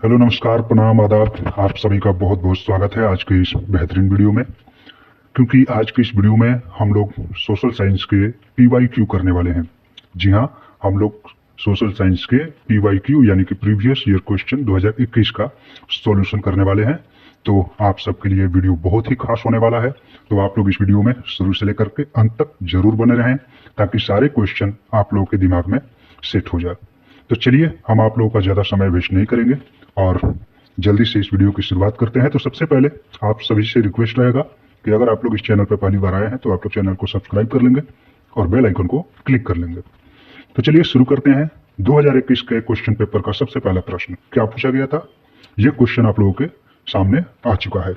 Hello, नमस्कार, प्रणाम, आदाब। आप सभी का बहुत बहुत स्वागत है आज के इस बेहतरीन वीडियो में। क्योंकि आज के इस वीडियो में हम लोग सोशल साइंस के PYQ करने वाले हैं। जी हाँ, हम लोग सोशल साइंस के PYQ यानी कि प्रीवियस ईयर क्वेश्चन 2021 का सॉल्यूशन करने वाले हैं। तो आप सबके लिए वीडियो बहुत ही खास होने वाला है। तो आप लोग इस वीडियो में शुरू से लेकर के अंत तक जरूर बने रहें ताकि सारे क्वेश्चन आप लोगों के दिमाग में सेट हो जाए। तो चलिए, हम आप लोगों का ज़्यादा समय वेस्ट नहीं करेंगे और जल्दी से इस वीडियो की शुरुआत करते हैं। तो सबसे पहले आप सभी से रिक्वेस्ट रहेगा कि अगर आप लोग इस चैनल पर पहली बार आए हैं तो आप लोग चैनल को सब्सक्राइब कर लेंगे और बेल आइकन को क्लिक कर लेंगे। तो चलिए शुरू करते हैं। 2021 के क्वेश्चन पेपर का सबसे पहला प्रश्न क्या पूछा गया था, ये क्वेश्चन आप लोगों के सामने आ चुका है।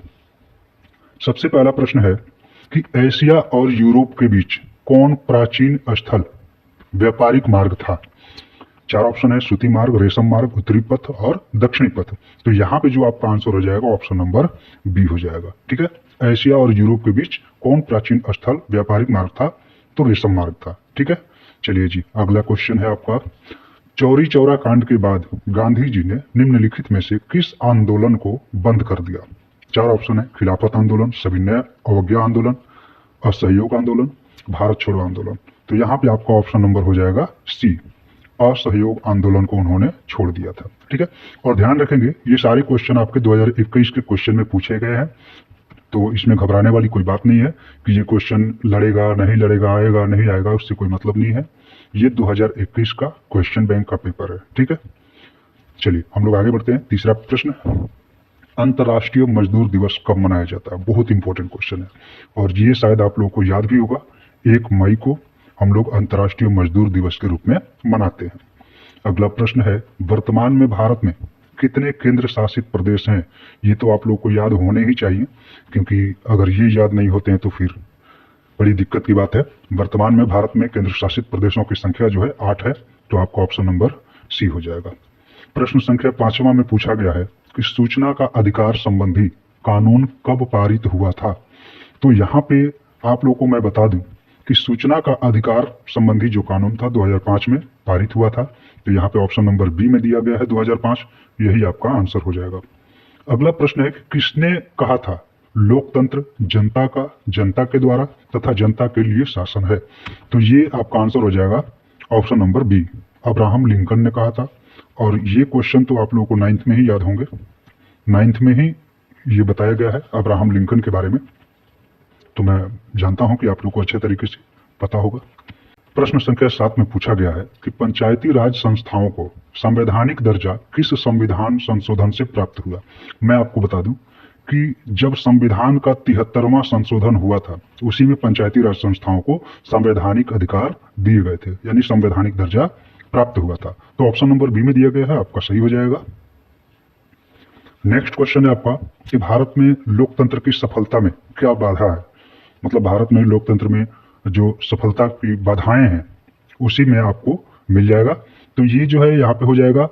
सबसे पहला प्रश्न है कि एशिया और यूरोप के बीच कौन प्राचीन स्थल व्यापारिक मार्ग था। चार ऑप्शन है, सूती मार्ग, रेशम मार्ग, उत्तरी पथ और दक्षिणी पथ। तो यहाँ पे जो आपका आंसर हो जाएगा ऑप्शन नंबर बी हो जाएगा। ठीक है, एशिया और यूरोप के बीच कौन प्राचीन स्थल व्यापारिक मार्ग था, तो रेशम मार्ग था। ठीक है, चलिए जी, अगला क्वेश्चन है आपका। चौरी चौरा कांड के बाद गांधी जी ने निम्नलिखित में से किस आंदोलन को बंद कर दिया। चार ऑप्शन है, खिलाफत आंदोलन, सविनय अवज्ञा आंदोलन, असहयोग आंदोलन, भारत छोड़ो आंदोलन। तो यहाँ पे आपका ऑप्शन नंबर हो जाएगा सी, असहयोग आंदोलन को उन्होंने छोड़ दिया था। ठीक है, और ध्यान रखेंगे ये सारे क्वेश्चन आपके 2021 के क्वेश्चन में पूछे गए हैं। तो इसमें घबराने वाली कोई बात नहीं है कि ये क्वेश्चन लड़ेगा नहीं लड़ेगा, आएगा नहीं आएगा, उससे कोई मतलब नहीं है। ये 2021 का क्वेश्चन बैंक का पेपर है। ठीक है, चलिए हम लोग आगे बढ़ते हैं। तीसरा प्रश्न, अंतर्राष्ट्रीय मजदूर दिवस कब मनाया जाता है। बहुत इंपॉर्टेंट क्वेश्चन है और ये शायद आप लोगों को याद भी होगा। 1 मई को हम लोग अंतर्राष्ट्रीय मजदूर दिवस के रूप में मनाते हैं। अगला प्रश्न है, वर्तमान में भारत में कितने केंद्र शासित प्रदेश हैं। ये तो आप लोग को याद होने ही चाहिए, क्योंकि अगर ये याद नहीं होते हैं तो फिर बड़ी दिक्कत की बात है। वर्तमान में भारत में केंद्र शासित प्रदेशों की संख्या जो है 8 है। तो आपका ऑप्शन नंबर सी हो जाएगा। प्रश्न संख्या 5वां में पूछा गया है कि सूचना का अधिकार संबंधी कानून कब पारित हुआ था। तो यहाँ पे आप लोगों को मैं बता दूं कि सूचना का अधिकार संबंधी जो कानून था 2005 में पारित हुआ था। तो यहाँ पे ऑप्शन नंबर बी में दिया गया है 2005, यही आपका आंसर हो जाएगा। अगला प्रश्न है कि किसने कहा था लोकतंत्र जनता का, जनता के द्वारा तथा जनता के लिए शासन है। तो ये आपका आंसर हो जाएगा option number B, Abraham Lincoln ने कहा था। और ये क्वेश्चन तो आप लोगों को 9th में ही याद होंगे, 9th में ही ये बताया गया है अब्राहम लिंकन के बारे में। तो मैं जानता हूं कि आप लोगों को अच्छे तरीके से पता होगा। प्रश्न संख्या 7 में पूछा गया है कि पंचायती राज संस्थाओं को संवैधानिक दर्जा किस संविधान संशोधन से प्राप्त हुआ। मैं आपको बता दूं कि जब संविधान का 73वां संशोधन हुआ था, उसी में पंचायती राज संस्थाओं को संवैधानिक अधिकार दिए गए थे, यानी संवैधानिक दर्जा प्राप्त हुआ था। तो ऑप्शन नंबर बी में दिया गया है, आपका सही हो जाएगा। नेक्स्ट क्वेश्चन है आपका कि भारत में लोकतंत्र की सफलता में क्या बाधा है। मतलब भारत में लोकतंत्र में जो सफलता की बाधाएं हैं उसी में आपको मिल जाएगा। तो ये जो है यहाँ पे हो जाएगा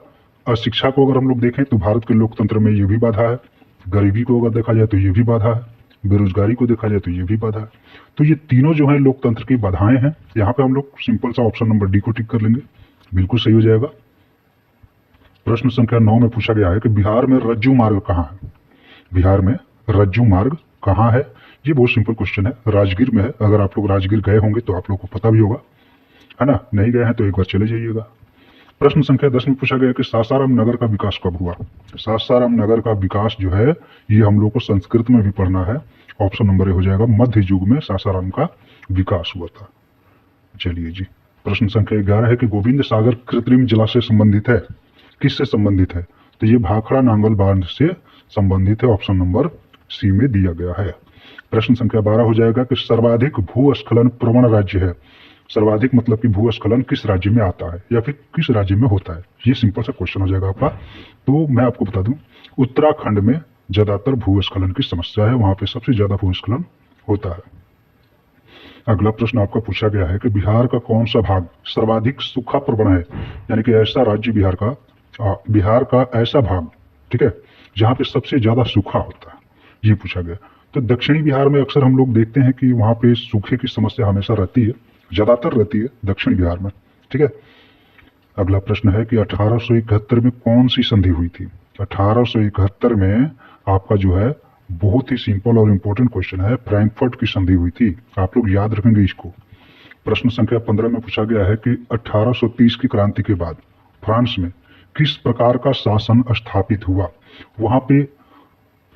अशिक्षा को अगर हम लोग देखें तो भारत के लोकतंत्र में ये भी बाधा है, गरीबी को अगर देखा जाए तो ये भी बाधा है, बेरोजगारी को देखा जाए तो ये भी बाधा है। तो ये तीनों जो है लोकतंत्र की बाधाएं हैं। यहाँ पे हम लोग सिंपल सा ऑप्शन नंबर डी को टिक कर लेंगे, बिल्कुल सही हो जाएगा। प्रश्न संख्या 9 में पूछा गया है कि बिहार में रज्जू मार्ग कहाँ है। बिहार में रज्जू मार्ग कहाँ है। ये बहुत सिंपल क्वेश्चन है, राजगीर में है। अगर आप लोग राजगीर गए होंगे तो आप लोग को पता भी होगा, है ना। नहीं गए हैं तो एक बार चले जाइएगा। प्रश्न संख्या 10 में पूछा गया कि सासाराम नगर का विकास कब हुआ। सासाराम नगर का विकास जो है ये हम लोग को संस्कृत में भी पढ़ना है। ऑप्शन नंबर ए हो जाएगा, मध्य युग में सासाराम का विकास हुआ था। चलिए जी, प्रश्न संख्या 11 है कि गोविंद सागर कृत्रिम जलाशय संबंधित है, किससे संबंधित है। तो ये भाखड़ा नांगल बांध से संबंधित है, ऑप्शन नंबर सी में दिया गया है। प्रश्न संख्या 12 हो जाएगा कि सर्वाधिक भूस्खलन प्रवण राज्य है। सर्वाधिक मतलब कि भूस्खलन किस राज्य में आता है या फिर किस राज्य में होता है। ये सिंपल सा क्वेश्चन हो जाएगा आपका। तो मैं आपको बता दूं, उत्तराखंड में ज्यादातर भूस्खलन की समस्या है, वहां पे सबसे ज्यादा भूस्खलन होता है। अगला प्रश्न आपका पूछा गया है कि बिहार का कौन सा भाग सर्वाधिक सूखा प्रवण है, यानी कि ऐसा राज्य बिहार का ऐसा भाग, ठीक है, जहाँ पे सबसे ज्यादा सूखा होता है, ये पूछा गया। तो दक्षिणी बिहार में अक्सर हम लोग देखते हैं कि वहाँ पे सूखे की समस्या हमेशा रहती है, ज्यादातर रहती है दक्षिण बिहार में। ठीक है, अगला प्रश्न है कि 1871 में कौन सी संधि हुई थी। 1871 में आपका जो है बहुत ही सिंपल और इम्पोर्टेंट क्वेश्चन है, फ्रैंकफर्ट की संधि हुई थी। आप लोग याद रखेंगे इसको। प्रश्न संख्या 15 में पूछा गया है कि 1830 की क्रांति के बाद फ्रांस में किस प्रकार का शासन स्थापित हुआ। वहां पे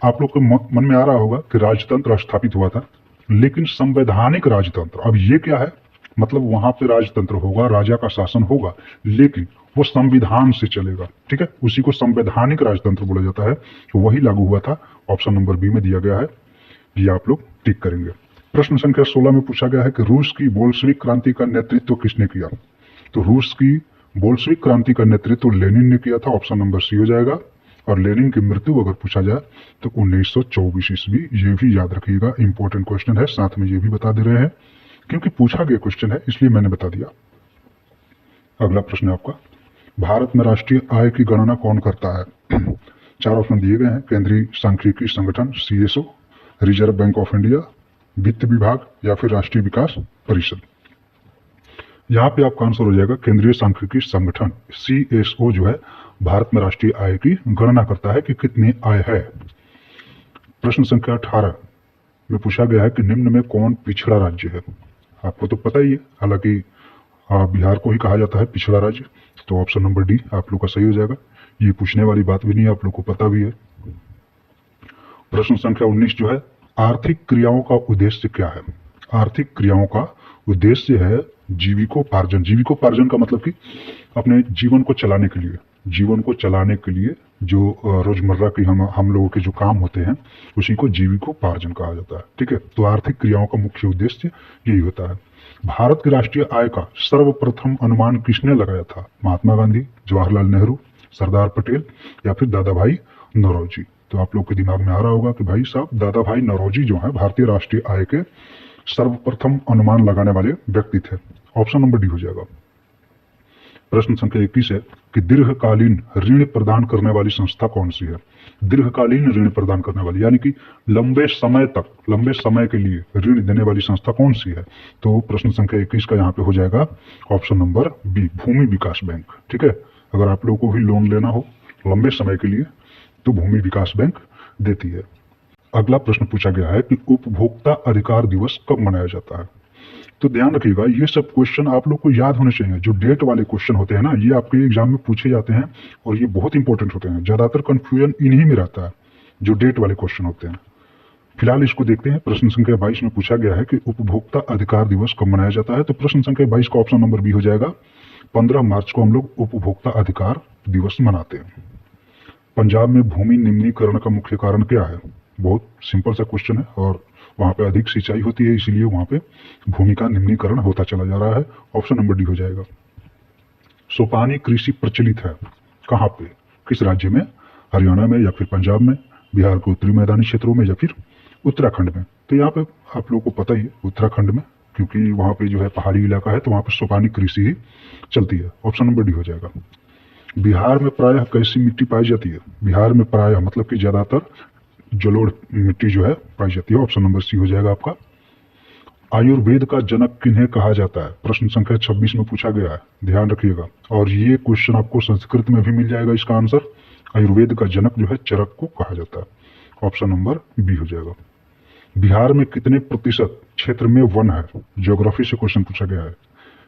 आप लोग के मन में आ रहा होगा कि राजतंत्र स्थापित हुआ था, लेकिन संवैधानिक राजतंत्र। अब ये क्या है, मतलब वहां पे राजतंत्र होगा, राजा का शासन होगा, लेकिन वो संविधान से चलेगा। ठीक है, उसी को संवैधानिक राजतंत्र बोला जाता है। तो वही लागू हुआ था। ऑप्शन नंबर बी में दिया गया है, ये आप लोग टिक करेंगे। प्रश्न संख्या 16 में पूछा गया है कि रूस की बोल्शेविक क्रांति का नेतृत्व किसने किया। तो रूस की बोल्शेविक क्रांति का नेतृत्व लेनिन ने किया था। ऑप्शन नंबर सी हो जाएगा। और लेनिन की मृत्यु अगर पूछा जाए तो 1924 ईस्वी। ये भी याद रखिएगा, इंपॉर्टेंट क्वेश्चन है, साथ में ये भी बता दे रहे हैं क्योंकि पूछा गया क्वेश्चन है इसलिए मैंने बता दिया। अगला प्रश्न है आपका, भारत में राष्ट्रीय आय की गणना कौन करता है। 4 ऑप्शन दिए गए हैं, केंद्रीय सांख्यिकी संगठन CSO, reserve bank of India, वित्त विभाग या फिर राष्ट्रीय विकास परिषद। यहाँ पे आपका आंसर हो जाएगा केंद्रीय सांख्यिकी संगठन CSO जो है भारत में राष्ट्रीय आय की गणना करता है कि कितनी आय है। प्रश्न संख्या 18 में पूछा गया है कि निम्न में कौन पिछड़ा राज्य है। आपको तो पता ही है, हालांकि बिहार को ही कहा जाता है पिछड़ा राज्य। तो ऑप्शन नंबर डी आप लोग का सही हो जाएगा। ये पूछने वाली बात भी नहीं है, आप लोग को पता भी है। प्रश्न संख्या 19 जो है, आर्थिक क्रियाओं का उद्देश्य क्या है। आर्थिक क्रियाओं का उद्देश्य है जीविकोपार्जन। जीविकोपार्जन का मतलब कि अपने जीवन को चलाने के लिए, जीवन को चलाने के लिए जो रोजमर्रा की हम लोगों के जो काम होते हैं उसी को जीविकोपार्जन कहा जाता है। ठीक है, तो आर्थिक क्रियाओं का मुख्य उद्देश्य यही होता है। भारत की राष्ट्रीय आय का सर्वप्रथम अनुमान किसने लगाया था। महात्मा गांधी, जवाहरलाल नेहरू, सरदार पटेल या फिर दादा भाई नौरोजी। तो आप लोग के दिमाग में आ रहा होगा कि भाई साहब दादा भाई नौरोजी जो है भारतीय राष्ट्रीय आय के सर्वप्रथम अनुमान लगाने वाले व्यक्ति थे। ऑप्शन नंबर डी हो जाएगा। प्रश्न संख्या 21 है कि दीर्घकालीन ऋण प्रदान करने वाली संस्था कौन सी है। दीर्घकालीन ऋण प्रदान करने वाली यानी कि लंबे समय तक, लंबे समय के लिए ऋण देने वाली संस्था कौन सी है। तो प्रश्न संख्या 21 का यहाँ पे हो जाएगा ऑप्शन नंबर बी, भूमि विकास बैंक। ठीक है, अगर आप लोगों को भी लोन लेना हो लंबे समय के लिए तो भूमि विकास बैंक देती है। अगला प्रश्न पूछा गया है कि उपभोक्ता अधिकार दिवस कब मनाया जाता है। तो ध्यान रखिएगा, ये सब क्वेश्चन आप लोग को याद होने चाहिए। जो डेट वाले क्वेश्चन होते हैं ना, ये आपके एग्जाम में पूछे जाते हैं और ये बहुत इंपॉर्टेंट होते हैं। ज्यादातर कंफ्यूजन इन्हीं में रहता है, जो डेट वाले क्वेश्चन होते हैं। फिलहाल इसको देखते हैं। प्रश्न संख्या 22 में पूछा गया है कि उपभोक्ता अधिकार दिवस कब मनाया जाता है। तो प्रश्न संख्या 22 का ऑप्शन नंबर बी हो जाएगा। 15 मार्च को हम लोग उपभोक्ता अधिकार दिवस मनाते हैं। पंजाब में भूमि निम्नीकरण का मुख्य कारण क्या है। बहुत सिंपल सा क्वेश्चन है और वहां पे अधिक सिंचाई होती है, इसीलिए वहां पे भूमि का निम्नीकरण होता चला जा रहा है। ऑप्शन नंबर डी हो जाएगा। सोपानी कृषि प्रचलित है कहाँ पे, किस राज्य में, हरियाणा में या फिर पंजाब में, बिहार के उत्तरी मैदानी क्षेत्रों में या फिर उत्तराखंड में। तो यहाँ पे आप लोगों को पता ही है उत्तराखंड में, क्योंकि वहां पे जो है पहाड़ी इलाका है तो वहां पे सोपानी कृषि ही चलती है। ऑप्शन नंबर डी हो जाएगा। बिहार में प्रायः कैसी मिट्टी पाई जाती है। बिहार में प्रायः मतलब कि ज्यादातर जलोढ़ मिट्टी जो है पाई जाती है। ऑप्शन नंबर सी हो जाएगा आपका। आयुर्वेद का जनक किन्हें कहा जाता है। प्रश्न संख्या 26 में पूछा गया है, ध्यान रखिएगा। और ये क्वेश्चन आपको संस्कृत में भी मिल जाएगा इसका आंसर। आयुर्वेद का जनक जो है चरक को कहा जाता है। ऑप्शन नंबर बी हो जाएगा। बिहार में कितने प्रतिशत क्षेत्र में वन है। ज्योग्राफी से क्वेश्चन पूछा गया है।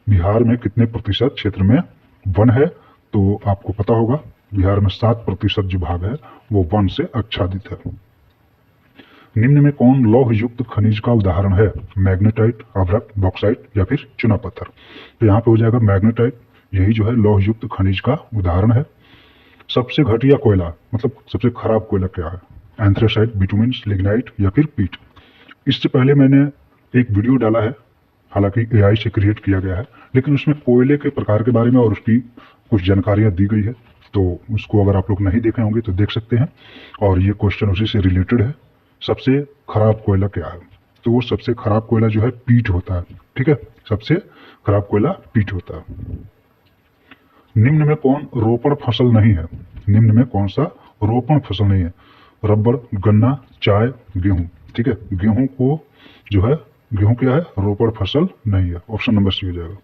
बिहार में कितने प्रतिशत क्षेत्र में वन है। तो आपको पता होगा बिहार में 7% जो भाग है वो वन से आच्छादित है। निम्न में कौन लौह युक्त खनिज का उदाहरण है। मैग्नेटाइट, अभ्रक, बॉक्साइट या फिर चुना पत्थर। तो यहाँ पे हो जाएगा मैग्नेटाइट, यही जो है लौह युक्त खनिज का उदाहरण है। सबसे घटिया कोयला मतलब सबसे खराब कोयला क्या है। एंथ्रेसाइट, बिटुमिन, लिग्नाइट या फिर पीट। इससे पहले मैंने एक वीडियो डाला है, हालांकि AI से क्रिएट किया गया है, लेकिन उसमें कोयले के प्रकार के बारे में और उसकी कुछ जानकारियां दी गई है। तो उसको अगर आप लोग नहीं देखे होंगे तो देख सकते हैं। और ये क्वेश्चन उसी से रिलेटेड है। सबसे खराब कोयला क्या है। तो वो सबसे खराब कोयला जो है पीट होता है। ठीक है, सबसे खराब कोयला पीट होता है। निम्न में कौन रोपण फसल नहीं है। निम्न में कौन सा रोपण फसल नहीं है। रबर, गन्ना, चाय, गेहूं। ठीक है, गेहूं को जो है, गेहूं क्या है, रोपण फसल नहीं है। ऑप्शन नंबर सी हो जाएगा।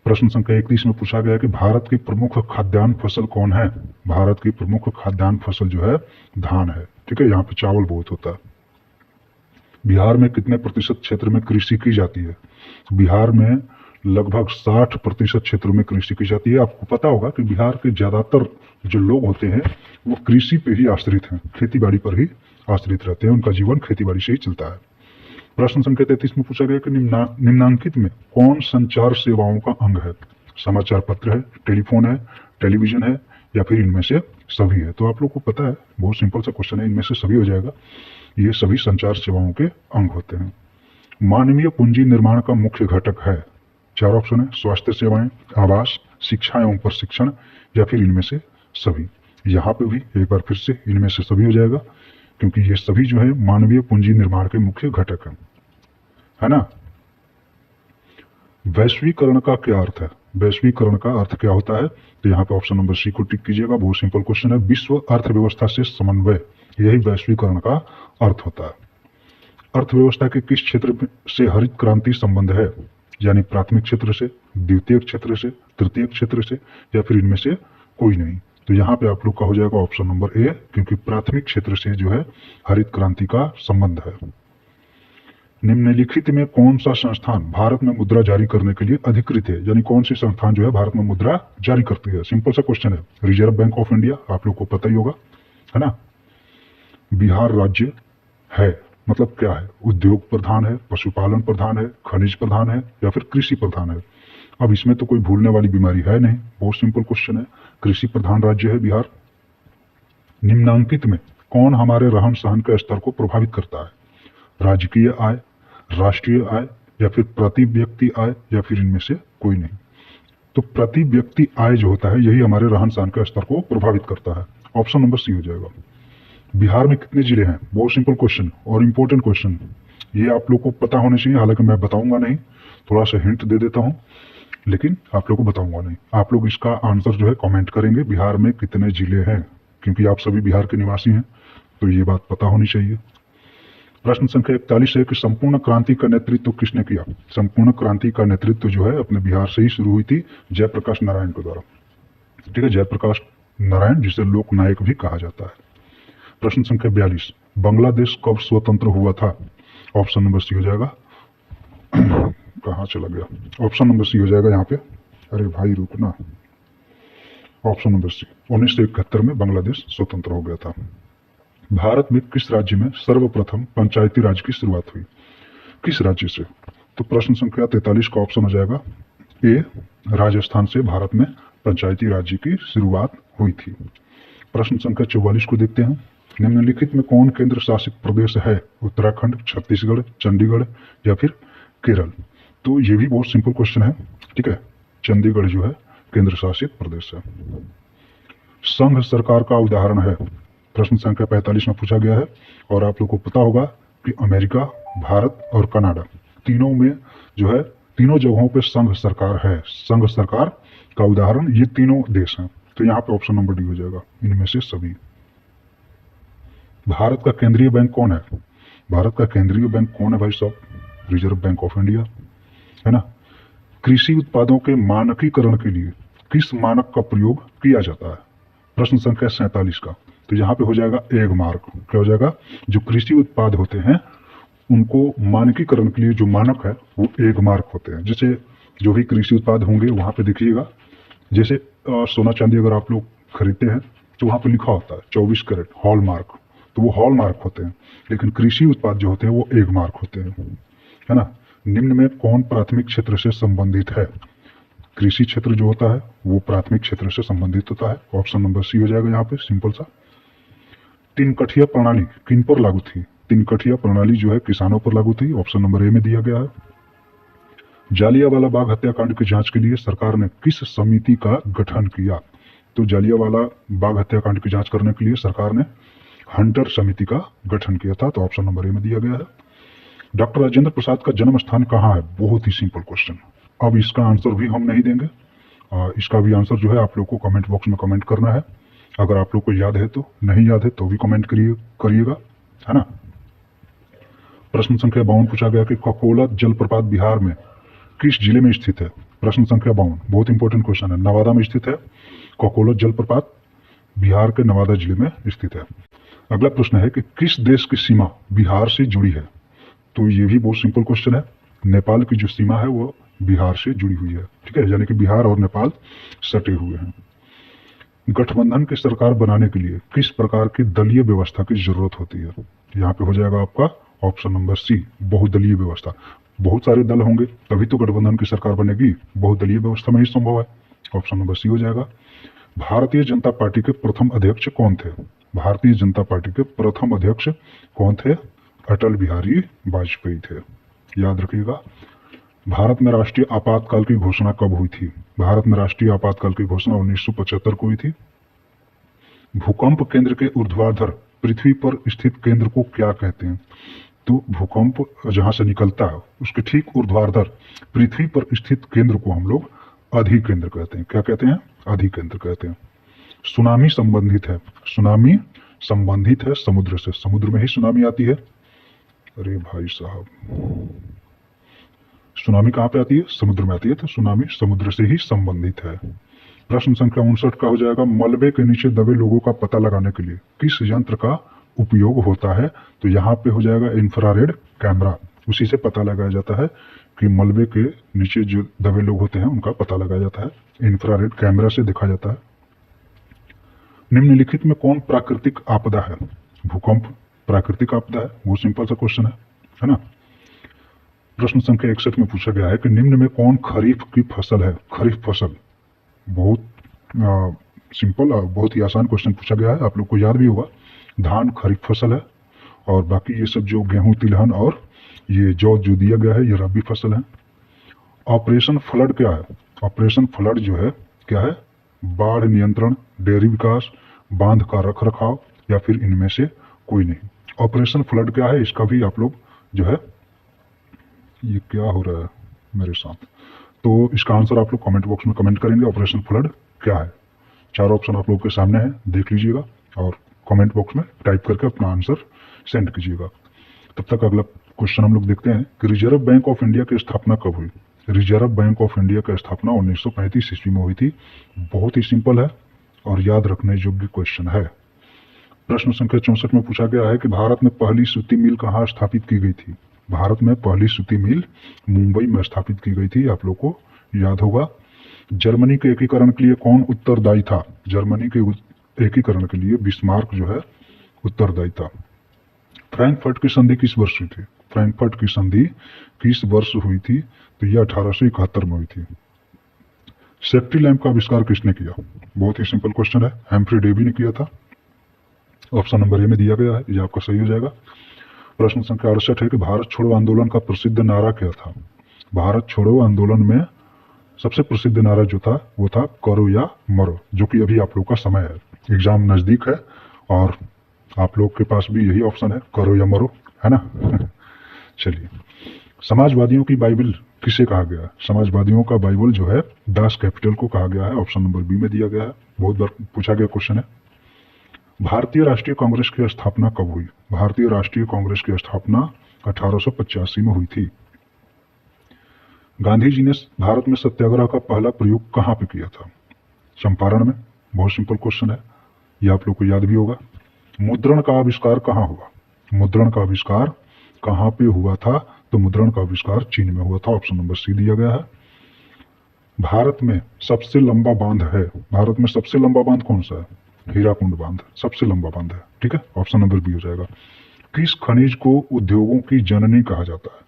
प्रश्न संख्या 31 में पूछा गया कि भारत की प्रमुख खाद्यान्न फसल कौन है। भारत की प्रमुख खाद्यान्न फसल जो है धान है। ठीक है, यहाँ पे चावल बहुत होता है। बिहार में कितने प्रतिशत क्षेत्र में कृषि की जाती है। बिहार में लगभग 60% क्षेत्रों में कृषि की जाती है। आपको पता होगा कि बिहार के ज्यादातर जो लोग होते हैं वो कृषि पे ही आश्रित हैं, खेती बाड़ी पर ही आश्रित रहते हैं, उनका जीवन खेती बाड़ी से ही चलता है। प्रश्न संख्या 33 में पूछा गया कि निम्नांकित में कौन संचार सेवाओं का अंग है। समाचार पत्र है, टेलीफोन है, टेलीविजन है, या फिर इनमें से सभी है। तो आप लोग को पता है, बहुत सिंपल सा क्वेश्चन है, इनमें से सभी हो जाएगा। ये सभी संचार सेवाओं के अंग होते हैं। मानवीय पूंजी निर्माण का मुख्य घटक है। 4 ऑप्शन है, स्वास्थ्य सेवाएं, आवास, शिक्षा एवं प्रशिक्षण, या फिर इनमें से सभी। यहाँ पे भी एक बार फिर से इनमें से सभी हो जाएगा, क्योंकि ये सभी जो है मानवीय पूंजी निर्माण के मुख्य घटक है ना। वैश्वीकरण का क्या अर्थ है। वैश्वीकरण का अर्थ क्या होता है, तो यहाँ पे ऑप्शन नंबर सी को टिक कीजिएगा। बहुत सिंपल क्वेश्चन है, विश्व अर्थव्यवस्था से समन्वय, यही वैश्वीकरण का अर्थ होता है। अर्थव्यवस्था के किस क्षेत्र से हरित क्रांति संबंध है, यानी प्राथमिक क्षेत्र से, द्वितीय क्षेत्र से, तृतीय क्षेत्र से, या फिर इनमें से कोई नहीं। तो यहाँ पे आप लोग का हो जाएगा ऑप्शन नंबर ए, क्योंकि प्राथमिक क्षेत्र से जो है हरित क्रांति का संबंध है। निम्नलिखित में कौन सा संस्थान भारत में मुद्रा जारी करने के लिए अधिकृत है, यानी कौन सी संस्थान जो है भारत में मुद्रा जारी करती है। सिंपल सा क्वेश्चन है, रिजर्व बैंक ऑफ इंडिया, आप लोग को पता ही होगा, है ना। बिहार राज्य है, मतलब क्या है, उद्योग प्रधान है, पशुपालन प्रधान है, खनिज प्रधान है, या फिर कृषि प्रधान है। अब इसमें तो कोई भूलने वाली बीमारी है नहीं, बहुत सिंपल क्वेश्चन है, कृषि प्रधान राज्य है बिहार। निम्नांकित में कौन हमारे रहन सहन के स्तर को प्रभावित करता है। राजकीय आय, राष्ट्रीय आय, या फिर प्रति व्यक्ति आय, या फिर इनमें से कोई नहीं। तो प्रति व्यक्ति आय जो होता है यही हमारे रहन सहन के स्तर को प्रभावित करता है। ऑप्शन नंबर सी हो जाएगा। बिहार में कितने जिले हैं, बहुत सिंपल क्वेश्चन और इंपॉर्टेंट क्वेश्चन, ये आप लोग को पता होना चाहिए। हालांकि मैं बताऊंगा नहीं, थोड़ा सा हिंट दे देता हूं, लेकिन आप लोग को बताऊंगा नहीं। आप लोग इसका आंसर जो है कमेंट करेंगे, बिहार में कितने जिले हैं, क्योंकि आप सभी बिहार के निवासी हैं, तो ये बात पता होनी चाहिए। प्रश्न संख्या 41 है कि संपूर्ण क्रांति का नेतृत्व किसने किया। संपूर्ण क्रांति का नेतृत्व जो है अपने बिहार से ही शुरू हुई थी, जयप्रकाश नारायण के द्वारा। ठीक है, जयप्रकाश नारायण, जिसे लोक नायक भी कहा जाता है। प्रश्न संख्या 42, बांग्लादेश कब स्वतंत्र हुआ था। ऑप्शन नंबर सी हो जाएगा। कहाँ चला गया, ऑप्शन नंबर सी हो जाएगा यहाँ पे। अरे भाई रुकना, ऑप्शन नंबर सी, 1971 में बांग्लादेश स्वतंत्र हो गया था। भारत में किस राज्य में सर्वप्रथम पंचायती राज की शुरुआत हुई, किस राज्य से। तो प्रश्न संख्या 43 का ऑप्शन हो जाएगा ए, राजस्थान से भारत में पंचायती राज्य की शुरुआत हुई थी। प्रश्न संख्या 44 को देखते हैं। निम्नलिखित में कौन केंद्र शासित प्रदेश है, उत्तराखंड, छत्तीसगढ़, चंडीगढ़, या फिर केरल। तो ये भी बहुत सिंपल क्वेश्चन है। ठीक है, चंडीगढ़ जो है केंद्र शासित प्रदेश है। संघ सरकार का उदाहरण है, प्रश्न संख्या 45 में पूछा गया है। और आप लोग को पता होगा कि अमेरिका, भारत और कनाडा तीनों में जो है, तीनों जगहों पे संघ सरकार है। संघ सरकार का उदाहरण ये तीनों देश हैं। तो यहाँ पे ऑप्शन नंबर डी हो जाएगा, इनमें से सभी। भारत का केंद्रीय बैंक कौन है। भारत का केंद्रीय बैंक कौन है भाई साहब, रिजर्व बैंक ऑफ इंडिया, है ना। कृषि उत्पादों के मानकीकरण के लिए किस मानक का प्रयोग किया जाता है। प्रश्न संख्या 47 का, तो यहाँ पे हो जाएगा एग मार्क। क्या हो जाएगा, जो कृषि उत्पाद होते हैं उनको मानकीकरण के लिए जो मानक है वो एग मार्क होते हैं। जैसे जो भी कृषि उत्पाद होंगे वहाँ पे देखिएगा, जैसे सोना चांदी अगर आप लोग खरीदते हैं तो वहाँ पे लिखा होता है 24 कैरेट हॉल मार्क, तो वो हॉल मार्क होते हैं। लेकिन कृषि उत्पाद जो होते हैं वो एग मार्क होते हैं, है ना। निम्न में कौन प्राथमिक क्षेत्र से संबंधित है। कृषि क्षेत्र जो होता है वो प्राथमिक क्षेत्र से संबंधित होता है। ऑप्शन नंबर सी हो जाएगा यहाँ पे, सिंपल सा। तीन कठिया प्रणाली किन पर लागू थी। तीन कठिया प्रणाली जो है किसानों पर लागू थी। ऑप्शन नंबर ए में दिया गया है। जालियांवाला बाग हत्याकांड की जांच के लिए सरकार ने किस समिति का गठन किया। तो जालियांवाला बाग हत्याकांड की जांच करने के लिए सरकार ने हंटर समिति का गठन किया था। तो ऑप्शन नंबर ए में दिया गया है। डॉक्टर राजेंद्र प्रसाद का जन्म स्थान कहाँ है। बहुत ही सिंपल क्वेश्चन। अब इसका आंसर भी हम नहीं देंगे, इसका भी आंसर जो है आप लोग को कमेंट बॉक्स में कमेंट करना है। अगर आप लोग को याद है तो, नहीं याद है तो भी कमेंट करिएगा, है ना। प्रश्न संख्या 52 पूछा गया कि ककोला जलप्रपात बिहार में किस जिले में स्थित है। प्रश्न संख्या 52 बहुत इंपॉर्टेंट क्वेश्चन है। नवादा में स्थित है। कोकोलो जलप्रपात बिहार के नवादा जिले में स्थित है। अगला प्रश्न है कि किस देश की सीमा बिहार से जुड़ी है? तो ये भी बहुत सिंपल क्वेश्चन है। नेपाल की जो सीमा है वो बिहार से जुड़ी हुई है, ठीक है, यानी कि बिहार और नेपाल सटे हुए हैं। गठबंधन की सरकार बनाने के लिए किस प्रकार की दलीय व्यवस्था की जरूरत होती है? यहाँ पे हो जाएगा आपका ऑप्शन नंबर सी, बहुदलीय व्यवस्था। बहुत सारे दल होंगे तभी तो गठबंधन की सरकार बनेगी, बहुदलीय व्यवस्था में ही संभव है। ऑप्शन नंबर सी हो जाएगा। भारतीय जनता पार्टी के प्रथम अध्यक्ष कौन थे? भारतीय जनता पार्टी के प्रथम अध्यक्ष कौन थे? अटल बिहारी वाजपेयी थे, याद रखिएगा। भारत में राष्ट्रीय आपातकाल की घोषणा कब हुई थी? भारत में राष्ट्रीय आपातकाल की घोषणा 1975 को हुई थी। भूकंप केंद्र के ऊर्ध्वाधर पृथ्वी पर स्थित केंद्र को क्या कहते हैं? तो भूकंप जहां से निकलता है उसके ठीक ऊर्ध्वाधर पृथ्वी पर स्थित केंद्र को हम लोग अधिकेंद्र कहते हैं। क्या कहते हैं? अधिकेंद्र कहते हैं। सुनामी संबंधित है, सुनामी संबंधित है समुद्र से, समुद्र में ही सुनामी आती है। अरे भाई साहब, सुनामी कहाँ पे आती है? समुद्र में आती है, तो सुनामी समुद्र से ही संबंधित है। प्रश्न संख्या 59 का हो जाएगा। मलबे के नीचे दबे लोगों का पता लगाने के लिए किस यंत्र का उपयोग होता है? तो यहाँ पे हो जाएगा इंफ्रारेड कैमरा। उसी से पता लगाया जाता है कि मलबे के नीचे जो दबे लोग होते हैं उनका पता लगाया जाता है, इंफ्रारेड कैमरा से देखा जाता है। निम्नलिखित में कौन प्राकृतिक आपदा है? भूकंप प्राकृतिक आपदा है, वो सिंपल सा क्वेश्चन है ना। प्रश्न संख्या 61 में पूछा गया है कि निम्न में कौन खरीफ की फसल है? खरीफ फसल बहुत सिंपल और बहुत ही आसान क्वेश्चन पूछा गया है, आप लोग को याद भी होगा। धान खरीफ फसल है और बाकी ये सब जो गेहूं तिलहन और ये जौ जो दिया गया है ये रबी फसल है। ऑपरेशन फ्लड क्या है? ऑपरेशन फ्लड जो है क्या है? बाढ़ नियंत्रण, डेयरी विकास, बांध का रख रखाव या फिर इनमें से कोई नहीं। ऑपरेशन फ्लड क्या है इसका भी आप लोग जो है, ये क्या हो रहा है मेरे साथ, तो इसका आंसर आप लोग कमेंट बॉक्स में कमेंट करेंगे ऑपरेशन फ्लड क्या है। 4 ऑप्शन आप लोग के सामने है, देख लीजिएगा और कमेंट बॉक्स में टाइप करके अपना आंसर सेंड कीजिएगा। तब तक अगला क्वेश्चन हम लोग देखते हैं कि रिजर्व बैंक ऑफ इंडिया की स्थापना कब हुई? रिजर्व बैंक ऑफ इंडिया की स्थापना 1935 ईस्वी में हुई थी। बहुत ही सिंपल है और याद रखने योग्य क्वेश्चन है। प्रश्न संख्या 64 में पूछा गया है कि भारत में पहली सूती मिल कहाँ स्थापित की गई थी? भारत में पहली सूती मिल मुंबई में स्थापित की गई थी, आप लोग को याद होगा। जर्मनी के एकीकरण के लिए कौन उत्तरदायी था? जर्मनी के एकीकरण के लिए बिस्मार्क जो है उत्तरदायी था। फ्रैंकफर्ट की संधि किस वर्ष हुई थी? फ्रैंकफर्ट की संधि किस वर्ष हुई थी? तो यह 1871 में हुई थी। सेफ्टी लैंप का आविष्कार किसने किया? बहुत ही सिंपल क्वेश्चन है, हेम्फ्री डेवी ने किया था। ऑप्शन नंबर ए में दिया गया है, ये आपका सही हो जाएगा। प्रश्न संख्या 68 है कि भारत छोड़ो आंदोलन का प्रसिद्ध नारा क्या था? भारत छोड़ो आंदोलन में सबसे प्रसिद्ध नारा जो था वो था करो या मरो, जो कि अभी आप लोग का समय है, एग्जाम नजदीक है और आप लोग के पास भी यही ऑप्शन है, करो या मरो, है ना। चलिए, समाजवादियों की बाइबल किसे कहा गया है? समाजवादियों का बाइबल जो है दास कैपिटल को कहा गया है। ऑप्शन नंबर बी में दिया गया है, बहुत बार पूछा गया क्वेश्चन है। भारतीय राष्ट्रीय कांग्रेस की स्थापना कब हुई? भारतीय राष्ट्रीय कांग्रेस की स्थापना 1885 में हुई थी। गांधी जी ने भारत में सत्याग्रह का पहला प्रयोग कहां पे किया था? चंपारण में। बहुत सिंपल क्वेश्चन है, ये आप लोग को याद भी होगा। मुद्रण का आविष्कार कहां हुआ? मुद्रण का आविष्कार कहां पे हुआ था? तो मुद्रण का आविष्कार चीन में हुआ था। ऑप्शन नंबर सी दिया गया है। भारत में सबसे लंबा बांध है, भारत में सबसे लंबा बांध कौन सा है? हीराकुंड बांध सबसे लंबा बांध है, ठीक है, ऑप्शन नंबर बी हो जाएगा। किस खनिज को उद्योगों की जननी कहा जाता है?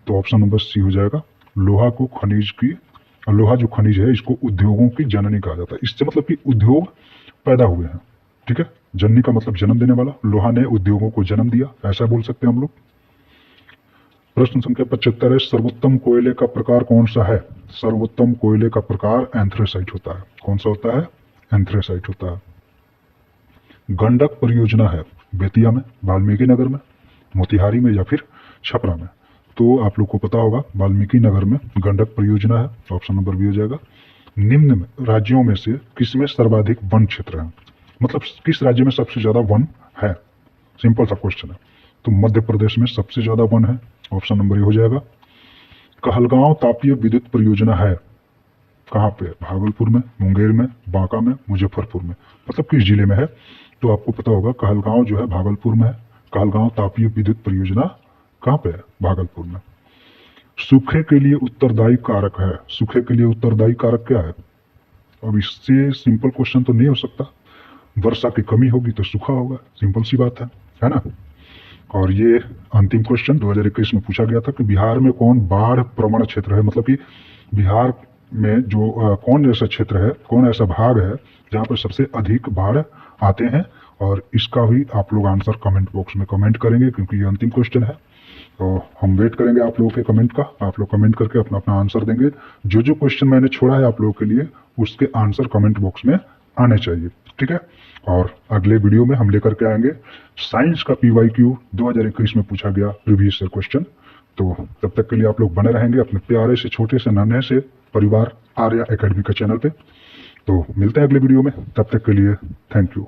तो ऑप्शन नंबर सी हो जाएगा। लोहा को खनिज की, लोहा जो खनिज है इसको उद्योगों की जननी कहा जाता है। इससे मतलब कि उद्योग पैदा हुए हैं, ठीक है, जननी का मतलब जन्म देने वाला, लोहा ने उद्योगों को जन्म दिया, ऐसा बोल सकते हैं हम लोग। प्रश्न संख्या 75 है, सर्वोत्तम कोयले का प्रकार कौन सा है? सर्वोत्तम कोयले का प्रकार एंथ्रेसाइट होता है। कौन सा होता है? एंथ्रेसाइट होता है। गंडक परियोजना है बेतिया में, वाल्मीकि नगर में, मोतिहारी में या फिर छपरा में? तो आप लोग को पता होगा वाल्मीकि नगर में गंडक परियोजना है, ऑप्शन नंबर बी हो जाएगा। निम्न में राज्यों में से किसमें सर्वाधिक वन क्षेत्र है? मतलब किस राज्य में सबसे ज्यादा वन है? सिंपल सा क्वेश्चन है। तो मध्य प्रदेश में सबसे ज्यादा वन है, ऑप्शन नंबर ए हो जाएगा। कहलगांव तापीय विद्युत परियोजना है, कहाँ पे है? भागलपुर में, मुंगेर में, बांका में, मुजफ्फरपुर में, मतलब किस जिले में है? तो आपको पता होगा कहलगांव जो है भागलपुर में है। कहलगांव तापीय विद्युत परियोजना कहाँ पे है? भागलपुर में। सूखे के लिए उत्तरदायी कारक है। सूखे के लिए उत्तरदायी कारक क्या है? अब इससे सिंपल क्वेश्चन तो नहीं हो सकता। वर्षा की कमी होगी तो सूखा होगा, सिंपल सी बात है ना। और ये अंतिम क्वेश्चन 2021 में पूछा गया था कि बिहार में कौन बाढ़ प्रवण क्षेत्र है, मतलब कि बिहार में जो कौन ऐसा क्षेत्र है, कौन ऐसा भाग है जहाँ पर सबसे अधिक बाढ़ आते हैं। और इसका भी आप लोग आंसर कमेंट बॉक्स में कमेंट करेंगे, क्योंकि ये अंतिम क्वेश्चन है। तो हम वेट करेंगे आप लोगों के कमेंट का। आप लोग कमेंट करके अपना अपना आंसर देंगे। जो जो क्वेश्चन मैंने छोड़ा है आप लोगों के लिए, उसके आंसर कमेंट बॉक्स में आने चाहिए, ठीक है। और अगले वीडियो में हम लेकर के आएंगे साइंस का PYQ 2021 में पूछा गया प्रीवियस ईयर क्वेश्चन। तो तब तक के लिए आप लोग बने रहेंगे अपने प्यारे से छोटे से नन्हे से परिवार आर्या एकेडमी के चैनल पे। तो मिलते हैं अगले वीडियो में, तब तक के लिए थैंक यू।